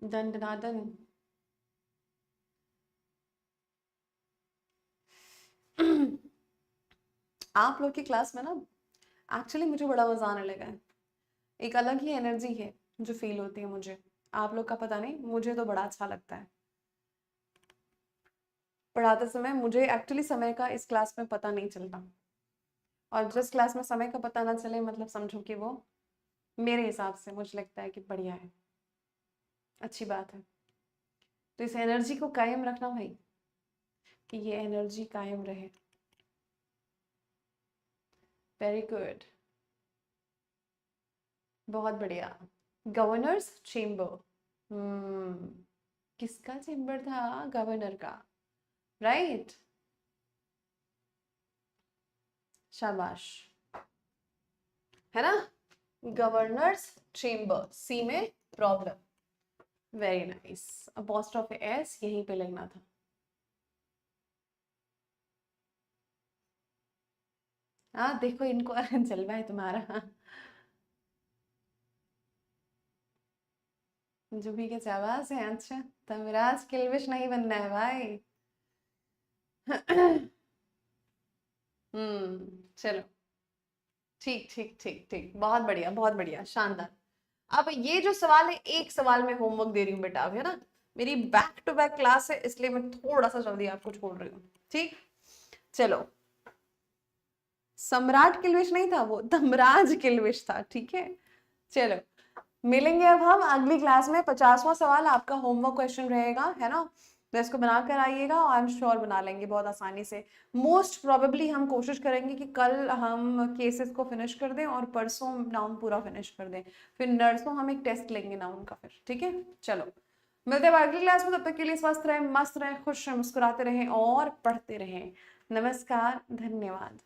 दन दनादन। आप लोग की क्लास में ना एक्चुअली मुझे बड़ा मजा आने लगा है, एक अलग ही एनर्जी है जो फील होती है मुझे। आप लोग का पता नहीं, मुझे तो बड़ा अच्छा लगता है पढ़ाते समय। मुझे एक्चुअली समय का इस क्लास में पता नहीं चलता, और जिस क्लास में समय का पता ना चले मतलब समझो कि वो मेरे हिसाब से मुझे लगता है कि बढ़िया है, अच्छी बात है। तो इस एनर्जी को कायम रखना भाई, कि ये एनर्जी कायम रहे। वेरी गुड, बहुत बढ़िया। गवर्नर्स चेम्बर, किसका चेम्बर था, गवर्नर का, राइट। शाबाश, है ना, गवर्नर्स चेम्बर, सी में problem. Very nice, apostrophe S यहीं पे लगना था। हाँ देखो इनको जलवा है तुम्हारा। जो भी के शाबाश है, अच्छा तमराज किल्विश नहीं बनना है भाई। चलो, ठीक ठीक ठीक ठीक, बहुत बढ़िया शानदार। अब ये जो सवाल है, एक सवाल में होमवर्क दे रही हूँ बेटा, है ना, मेरी बैक टू बैक क्लास है इसलिए मैं थोड़ा सा जल्दी आपको छोड़ रही हूँ, ठीक। चलो, सम्राट किल्विश नहीं था वो, धमराज किल्विश था, ठीक है। चलो, मिलेंगे अब हम अगली क्लास में। 50वां सवाल आपका होमवर्क क्वेश्चन रहेगा, है ना, तो इसको बना कर आइएगा, आई एम श्योर बना लेंगे बहुत आसानी से। मोस्ट प्रोबेबली हम कोशिश करेंगे कि कल हम केसेस को फिनिश कर दें और परसों नाउन पूरा फिनिश कर दें, फिर नर्सों हम एक टेस्ट लेंगे नाउन का फिर, ठीक है। चलो, मिलते हैं अगली क्लास में, तब तक के लिए स्वस्थ रहें, मस्त रहें, खुश रहें, मुस्कुराते रहें और पढ़ते रहें। नमस्कार, धन्यवाद।